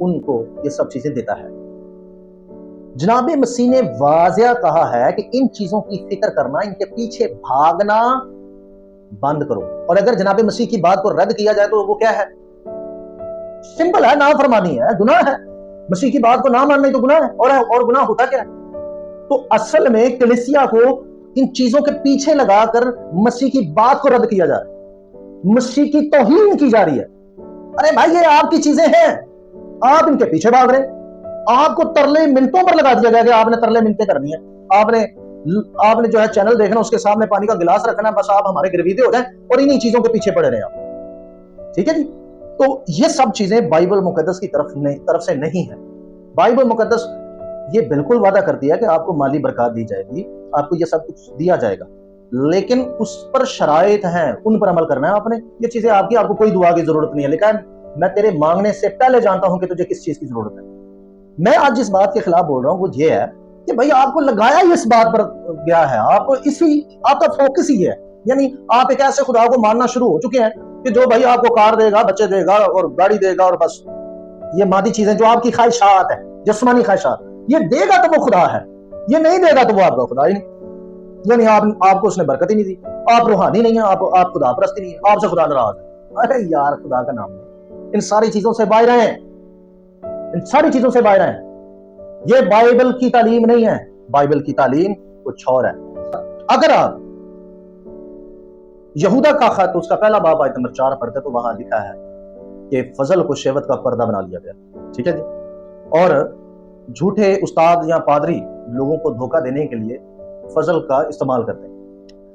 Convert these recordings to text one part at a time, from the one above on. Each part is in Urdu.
ان کو یہ سب چیزیں دیتا ہے۔ جناب مسیح نے واضح کہا ہے کہ ان چیزوں کی فکر کرنا، ان کے پیچھے بھاگنا بند کرو۔ اور اگر جناب مسیح کی بات کو رد کیا جائے تو وہ کیا ہے؟ سمپل ہے، نافرمانی ہے، گناہ ہے۔ مسیح کی بات کو نہ ماننا ہی تو گناہ ہے، اور گناہ ہوتا کیا ہے؟ تو اصل میں کلیسیا کو ان چیزوں کے پیچھے لگا کر مسیح کی بات کو رد کیا جا رہا ہے، مسیح کی توہین کی جا رہی ہے۔ ارے بھائی یہ آپ کی چیزیں ہیں، آپ ان کے پیچھے بھاگ رہے ہیں۔ آپ کو ترلے منتوں پر لگا دیا گیا کہ آپ نے ترلے منتیں کرنی ہیں، آپ نے جو ہے چینل دیکھنا، اس کے سامنے پانی کا گلاس رکھنا، بس آپ ہمارے گرویدے ہو جائیں اور انہی چیزوں کے پیچھے پڑے رہے آپ۔ ٹھیک ہے جی؟ تو یہ سب چیزیں بائبل مقدس کی طرف سے نہیں ہے۔ بائبل مقدس یہ بالکل وعدہ کرتی ہے کہ آپ کو مالی برکات دی جائے گی، آپ کو یہ سب کچھ دیا جائے گا، لیکن اس پر شرائط ہیں، ان پر عمل کرنا ہے آپ نے۔ یہ چیزیں آپ کو کوئی دعا کی ضرورت نہیں ہے، لیکن میں تیرے مانگنے سے پہلے جانتا ہوں کہ تجھے کس چیز کی ضرورت ہے۔ میں آج جس بات کے خلاف بول رہا ہوں وہ یہ ہے کہ بھائی آپ کو لگایا ہی اس بات پر گیا ہے، آپ کا فوکس ہی ہے، یعنی آپ ایک ایسے خدا کو ماننا شروع ہو چکے ہیں کہ جو بھائی آپ کو کار دے گا، بچے دے گا اور گاڑی دے گا، اور بس یہ مادی چیزیں جو آپ کی خواہشات ہیں، جسمانی خواہشات، یہ دے گا تو وہ خدا ہے، یہ نہیں دے گا تو وہ آپ کا خدا ہی نہیں، یعنی آپ کو اس نے برکت ہی نہیں دی، آپ روحانی نہیں ہیں، آپ خدا پرست نہیں ہیں، آپ سے خدا ناراض ہے۔ ارے یار خدا کا نام ہے، ان ساری چیزوں سے باہر ہیں، ان ساری چیزوں سے باہر ہیں۔ یہ بائبل کی تعلیم نہیں ہے، بائبل کی تعلیم کچھ اور ہے۔ اگر آپ یہودا کا خط اس کا پہلا باب آیت نمبر 4 پڑھتے تو وہاں لکھا ہے کہ فضل کو شہوت کا پردہ بنا لیا گیا، ٹھیک ہے جی؟ اور جھوٹے استاد یا پادری لوگوں کو دھوکہ دینے کے لیے فضل کا استعمال کرتے ہیں۔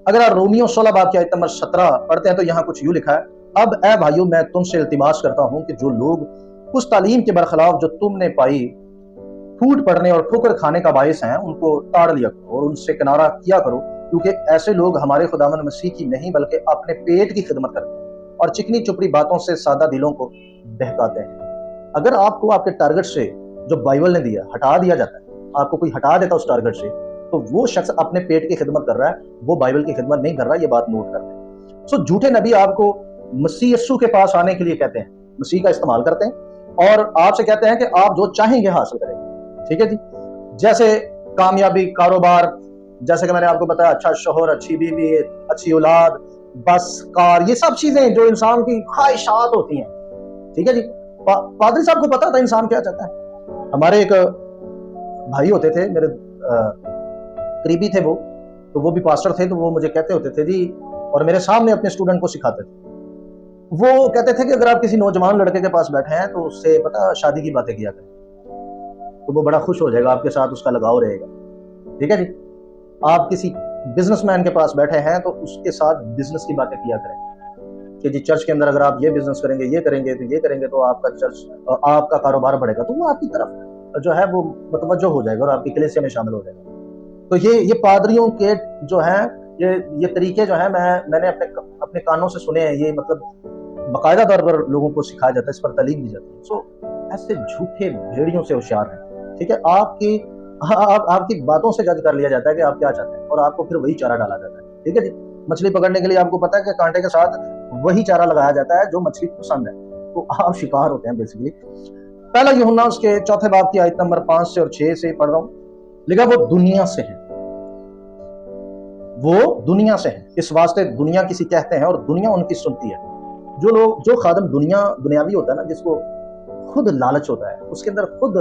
اگر آپ رومیو 16 باب کی آیت نمبر 17 پڑھتے ہیں تو یہاں کچھ یوں لکھا ہے، اب اے بھائیو میں تم سے التماس کرتا ہوں کہ جو لوگ اس تعلیم کے برخلاف جو تم نے پائی پھوٹ پڑنے اور ٹھوکر کھانے کا باعث ہیں، ان کو تاڑ لیا کرو اور ان سے کنارہ کیا کرو، کیونکہ ایسے لوگ ہمارے خداوند مسیح کی نہیں بلکہ اپنے پیٹ کی خدمت کرتے ہیں اور چکنی چپڑی باتوں سے سادہ دلوں کو بہکاتے ہیں۔ اگر آپ کو آپ کے ٹارگٹ سے جو بائبل نے دیا ہٹا دیا جاتا ہے، آپ کو کوئی ہٹا دیتا اس ٹارگٹ سے، تو وہ شخص اپنے پیٹ کی خدمت کر رہا ہے، وہ بائبل کی خدمت نہیں کر رہا، یہ بات نوٹ کر لیں۔ جھوٹے نبی آپ کو مسیح یسوع کے پاس آنے کے لیے کہتے ہیں، مسیح کا استعمال کرتے ہیں اور آپ سے کہتے ہیں کہ آپ جو چاہیں گے حاصل کریں گے، ٹھیک ہے جی؟ جیسے کامیابی، کاروبار، جیسے کہ میں نے آپ کو بتایا، اچھا شوہر، اچھی بیوی، اچھی اولاد، بس، کار، یہ سب چیزیں جو انسان کی خواہشات ہوتی ہیں، ٹھیک ہے جی؟ پادری صاحب کو پتا تھا انسان کیا چاہتا ہے۔ ہمارے ایک بھائی ہوتے تھے، میرے قریبی تھے، وہ بھی پاسٹر تھے، تو وہ مجھے کہتے ہوتے تھے جی، اور میرے سامنے اپنے اسٹوڈنٹ کو سکھاتے تھے، وہ کہتے تھے کہ اگر آپ کسی نوجوان لڑکے کے پاس بیٹھے ہیں تو اس سے پتا شادی کی باتیں کیا کریں، تو وہ بڑا خوش ہو جائے گا، آپ کے ساتھ اس کا لگاؤ رہے گا، ٹھیک ہے جی؟ آپ کسی بزنس مین کے پاس بیٹھے ہیں تو اس کے ساتھ بزنس کی باتیں کیا کریں کہ جی چرچ کے اندر اگر آپ یہ بزنس کریں گے، یہ کریں گے، تو یہ کریں گے تو آپ کا چرچ، آپ کا کاروبار بڑھے گا، تو وہ آپ کی طرف جو ہے وہ متوجہ ہو جائے گا اور آپ کی کلیسیا میں شامل ہو جائے گا۔ تو یہ پادریوں کے جو ہیں یہ طریقے جو ہیں میں نے اپنے کانوں سے سنے ہیں، یہ مطلب باقاعدہ طور پر لوگوں کو سکھایا جاتا ہے، اس پر تعلیم دی جاتی ہے۔ ایسے جھوٹے بھیڑیوں سے ہوشیار ہیں، ٹھیک ہے؟ آپ کی باتوں سے جج کر لیا جاتا ہے کہ آپ کیا چاہتے ہیں اور آپ کو پھر وہی چارہ ڈالا جاتا ہے، ٹھیک ہے جی؟ مچھلی پکڑنے کے لیے آپ کو پتا ہے کہ کانٹے کے ساتھ وہی چارہ لگایا جاتا ہے جو مچھلی پسند ہے، تو آپ شکار ہوتے ہیں بیسیکلی۔ پہلا یوحنا اس کے 4 باب کی آیت نمبر 5 سے اور 6 سے پڑھ رہا ہوں، لکھا وہ دنیا سے ہے، وہ دنیا سے ہے، اس واسطے دنیا کسی کہتے ہیں اور دنیا ان کی سنتی ہے۔ جو خادم دنیاوی ہوتا ہے نا، جس کو خود لالچ ہوتا ہے، اس کے اندر خود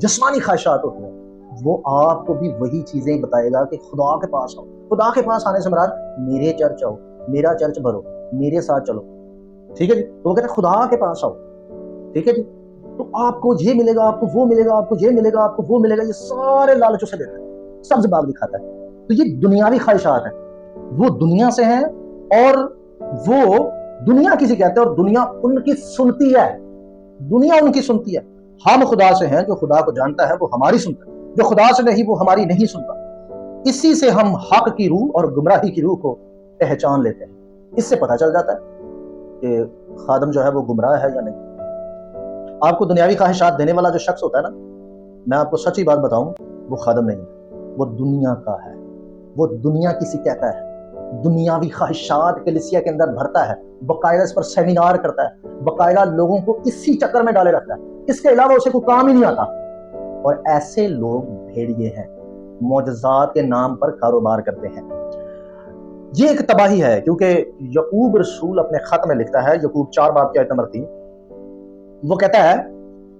جسمانی خواہشات ہوتی ہیں، وہ آپ کو بھی وہی چیزیں بتائے گا کہ خدا کے پاس آؤ۔ خدا کے پاس آنے سے مراد میرے چرچ آؤ، میرا چرچ بھرو، میرے ساتھ چلو، ٹھیک ہے جی؟ تو وہ کہتے ہیں خدا کے پاس آؤ، ٹھیک ہے جی؟ تو آپ کو یہ ملے گا، آپ کو وہ ملے گا، آپ کو یہ ملے گا، آپ کو وہ ملے گا، یہ سارے لالچوں سے دیتا ہے، سبز باغ دکھاتا ہے۔ تو یہ دنیاوی خواہشات ہیں، وہ دنیا سے ہیں اور وہ دنیا کسی کہتے ہیں اور دنیا ان کی سنتی ہے، دنیا ان کی سنتی ہے۔ ہم خدا سے ہیں، جو خدا کو جانتا ہے وہ ہماری سنتا ہے، جو خدا سے نہیں وہ ہماری نہیں سنتا۔ اسی سے ہم حق کی روح اور گمراہی کی روح کو پہچان لیتے ہیں، اس سے پتہ چل جاتا ہے کہ خادم جو ہے وہ گمراہ ہے یا نہیں۔ آپ کو دنیاوی خواہشات دینے والا جو شخص ہوتا ہے نا، میں آپ کو سچی بات بتاؤں، وہ خادم نہیں ہے، وہ دنیا کا ہے، وہ دنیا کسی کہتا ہے، دنیاوی خواہشات کلیسیا کے اندر بھرتا ہے، باقاعدہ اس پر سیمینار کرتا ہے، باقاعدہ لوگوں کو اسی چکر میں ڈالے رکھتا ہے، اس کے علاوہ اسے کوئی کام ہی نہیں آتا۔ اور ایسے لوگ بھیڑیے ہیں، معجزات کے نام پر کاروبار کرتے ہیں۔ یہ ایک تباہی ہے، کیونکہ یعقوب رسول اپنے خط میں لکھتا ہے، یعقوب 4 باب کی آیت نمبر 3، وہ کہتا ہے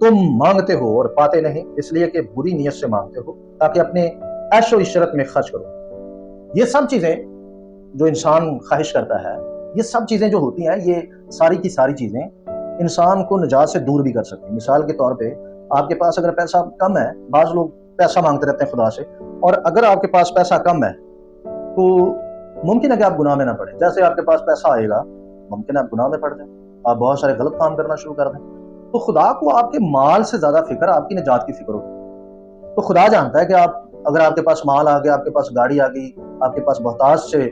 تم مانگتے ہو اور پاتے نہیں، اس لیے کہ بری نیت سے مانگتے ہو تاکہ اپنے عیش و عشرت میں خرچ کرو۔ یہ سب چیزیں جو انسان خواہش کرتا ہے، یہ سب چیزیں جو ہوتی ہیں، یہ ساری کی ساری چیزیں انسان کو نجات سے دور بھی کر سکتی ہیں۔ مثال کے طور پہ آپ کے پاس اگر پیسہ کم ہے، بعض لوگ پیسہ مانگتے رہتے ہیں خدا سے، اور اگر آپ کے پاس پیسہ کم ہے تو ممکن ہے کہ آپ گناہ میں نہ پڑیں۔ جیسے آپ کے پاس پیسہ آئے گا، ممکن ہے آپ گناہ میں پڑ جائیں، آپ بہت سارے غلط کام کرنا شروع کر دیں۔ تو خدا کو آپ کے مال سے زیادہ فکر آپ کی نجات کی فکر ہوتی ہے۔ تو خدا جانتا ہے کہ اگر آپ کے پاس مال آ گیا، آپ کے پاس گاڑی آ گئی، آپ کے پاس بہتاج سے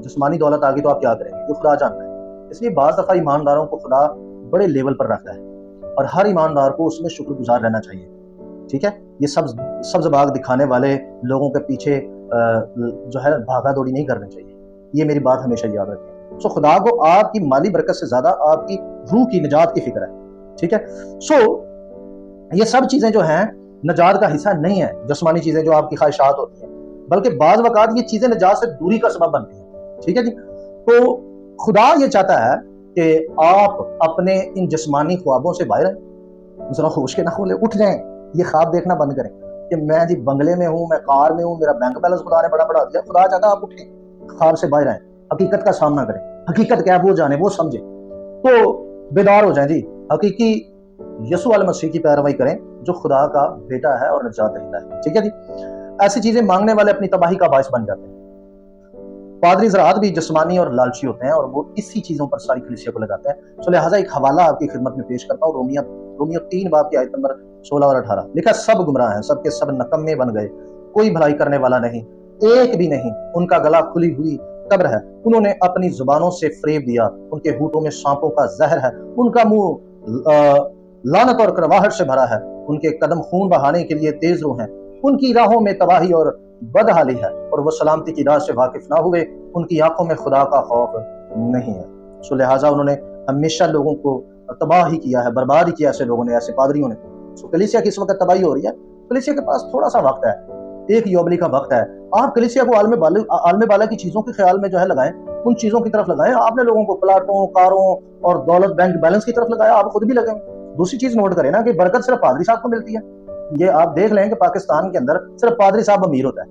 جسمانی دولت آ گئی، تو آپ کیا کریں گے؟ یہ خدا جانتا ہے۔ اس لیے بعض دفعہ ایمانداروں کو خدا بڑے لیول پر رکھتا ہے، اور ہر ایماندار کو اس میں شکر گزار رہنا چاہیے، ٹھیک ہے؟ یہ سبز باغ دکھانے والے لوگوں کے پیچھے جو ہے بھاگا دوڑی نہیں کرنی چاہیے۔ یہ میری بات ہمیشہ یاد رکھیں۔ سو خدا کو آپ کی مالی برکت سے زیادہ آپ کی روح کی نجات کی فکر ہے، ٹھیک ہے؟ سو یہ سب چیزیں جو ہیں نجات کا حصہ نہیں ہیں، جسمانی چیزیں جو آپ کی خواہشات ہوتی ہیں، بلکہ بعض اوقات یہ چیزیں نجات سے دوری کا سبب بنتی ہیں، ٹھیک ہے جی؟ تو خدا یہ چاہتا ہے کہ آپ اپنے ان جسمانی خوابوں سے باہر آئیں، ذرا ہوش کے نہ کھولے، اٹھ جائیں، یہ خواب دیکھنا بند کریں کہ میں جی بنگلے میں ہوں، میں کار میں ہوں، میرا بینک بیلنس خدا نے بڑا بڑھا دیا۔ خدا چاہتا ہے آپ اٹھیں، خواب سے باہر آئیں، حقیقت کا سامنا کریں، حقیقت کیا ہے وہ جانیں، وہ سمجھیں، تو بیدار ہو جائیں جی، حقیقی یسوع علیہ مسیح کی پیروی کریں جو خدا کا بیٹا ہے اور نجات دہندہ ہے، ٹھیک ہے جی؟ ایسی چیزیں مانگنے والے اپنی تباہی کا باعث بن جاتے ہیں۔ پادری حضرات بھی جسمانی اور لالچی ہوتے ہیں، اور وہ اسی چیزوں پر ساری کلیسیا کو لگاتے ہیں۔ سو لہٰذا ایک حوالہ آپ کی خدمت میں پیش کرتا ہوں، رومیو 3 باب کی آیت نمبر 16 اور 18 لکھا، سب گمراہ ہیں، سب کے سب نکمے بن گئے، کوئی بھلائی کرنے والا نہیں، ایک بھی نہیں، ان کا گلا کھلی ہوئی قبر ہے، انہوں نے اپنی زبانوں سے فریب دیا، ان کے ہونٹوں میں سانپوں کا زہر ہے، ان کا منہ لعنت اور کرواہٹ سے بھرا ہے، ان کے قدم خون بہانے کے لیے تیز رو ہیں، ان کی راہوں میں تباہی اور بدحالی ہے، اور وہ سلامتی کی راہ سے واقف نہ ہوئے، ان کی آنکھوں میں خدا کا خوف نہیں ہے۔ سو لہٰذا انہوں نے ہمیشہ لوگوں کو تباہ ہی کیا ہے، برباد ہی کیا ایسے لوگوں نے، ایسے پادریوں نے۔ سو کلیسیا کی اس وقت تباہی ہو رہی ہے، کلیسیا کے پاس تھوڑا سا وقت ہے، ایک یوبلی کا وقت ہے۔ آپ کلیسیا کو عالم بالا کی چیزوں کے خیال میں جو ہے لگائیں، ان چیزوں کی طرف لگائیں۔ آپ نے لوگوں کو پلاٹوں، کاروں اور دولت، بینک بیلنس کی طرف لگایا، آپ خود بھی لگائیں۔ دوسری چیز نوٹ کریں نا کہ برکت صرف پادری صاحب کو ملتی ہے۔ یہ آپ دیکھ لیں کہ پاکستان کے اندر صرف پادری صاحب امیر ہوتا ہے،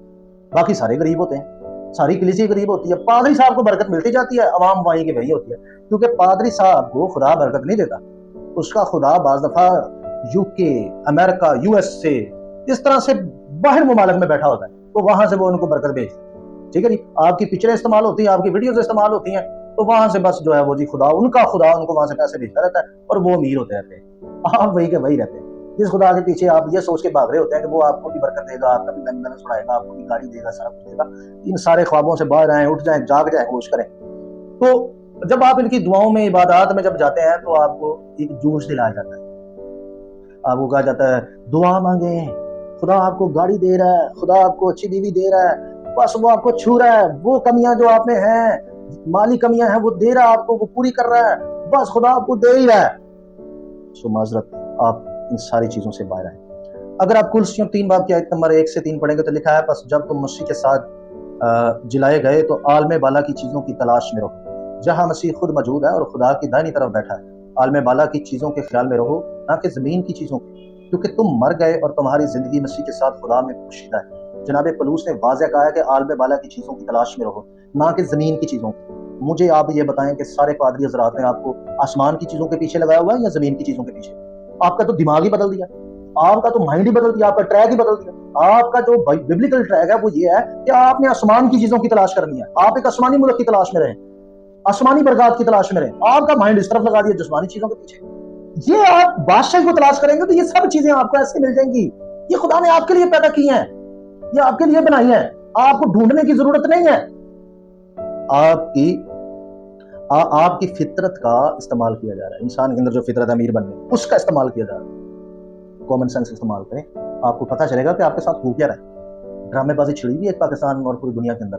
باقی سارے غریب ہوتے ہیں، ساری کلیسیا غریب ہوتی ہے۔ پادری صاحب کو برکت ملتی جاتی ہے، عوام وہیں کی وہیں ہوتی ہے، کیونکہ پادری صاحب کو خدا برکت نہیں دیتا، اس کا خدا بعض دفعہ UK، امریکہ، US سے، اس طرح سے باہر ممالک میں بیٹھا ہوتا ہے، تو وہاں سے وہ ان کو برکت بھیجتا ہے، ٹھیک ہے جی؟ آپ کی پکچریں استعمال ہوتی ہیں، آپ کی ویڈیوز استعمال ہوتی ہیں، تو وہاں سے بس جو ہے وہ جی خدا ان کو وہاں سے پیسے بھیجتا رہتا ہے، اور وہ امیر ہوتے رہتے ہیں، آپ وہی کے وہی رہتے ہیں۔ جس خدا کے پیچھے آپ یہ سوچ کے بھاگ رہے ہوتے ہیں کہ وہ آپ کو بھی برکت دے گا، آپ کا بھی بینک بیلنس بڑھائے گا، آپ کو بھی گاڑی دے گا، سارا کچھ دے گا، ان سارے خوابوں سے باہر آئیں، اٹھ جائیں، جاگ جائیں، ہوش کریں۔ تو جب آپ ان کی دعاؤں میں، عبادات میں جب جاتے ہیں، تو آپ کو ایک جوش دلایا جاتا ہے، آپ کو کہا جاتا ہے دعا مانگیں، خدا آپ کو گاڑی دے رہا ہے، خدا آپ کو اچھی بیوی دے رہا ہے، بس وہ آپ کو چھو رہا ہے، وہ کمیاں جو آپ میں ہیں، مالی کمیاں ہیں، وہ دے رہا ہے آپ کو، وہ پوری کر رہا ہے، بس خدا آپ کو دے ہی رہا ہے۔ سو معذرت، آپ ان ساری چیزوں سے باہر آئیں۔ اگر آپ کلسیوں 3 باب کی آیت نمبر 1 سے 3 پڑھیں گے تو لکھا ہے، بس جب تم مسیح کے ساتھ جلائے گئے تو عالم بالا کی چیزوں کی تلاش میں رہو، جہاں مسیح خود موجود ہے اور خدا کی دائنی طرف بیٹھا ہے۔ عالم بالا کی چیزوں کے خیال میں رہو، نہ کہ زمین کی چیزوں کی، کیونکہ تم مر گئے اور تمہاری زندگی مسیح کے ساتھ خدا میں پوشیدہ ہے۔ جناب پولس نے واضح کہا ہے کہ عالم بالا کی چیزوں کی تلاش میں رہو، نہ کہ زمین کی چیزوں کی۔ مجھے آپ یہ بتائیں کہ سارے پادری حضرات نے آپ کو آسمان کی چیزوں کے پیچھے لگایا ہوا ہے یا زمین کی چیزوں کے پیچھے؟ آپ کا تو دماغ ہی بدل دیا، آپ کا تو مائنڈ ہی بدل دیا، آپ کا ٹریک ہی بدل دیا۔ آپ کا جو ببلیکل ٹریک ہے وہ یہ ہے کہ آپ نے آسمان کی چیزوں کی تلاش کرنی ہے، آپ ایک آسمانی ملک کی تلاش میں رہیں، آسمانی برکات کی تلاش میں رہیں۔ آپ کا مائنڈ اس طرف لگا دیا جسمانی چیزوں کے پیچھے۔ یہ آپ بادشاہ کو تلاش کریں گے تو یہ سب چیزیں آپ کو ایسے مل جائیں گی۔ یہ خدا نے آپ کے لیے پیدا کی ہیں، یہ آپ کے لیے بنائی ہیں، آپ کو ڈھونڈنے کی ضرورت نہیں ہے۔ آپ کی فطرت کا استعمال کیا جا رہا ہے، انسان کے اندر جو فطرت امیر بننے اس کا استعمال کیا جا رہا ہے۔ کامن سینس استعمال کریں، آپ کو پتہ چلے گا کہ آپ کے ساتھ ہو کیا رہا ہے۔ ڈرامے بازی چھڑی ہوئی ہے پاکستان اور پوری دنیا کے اندر،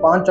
5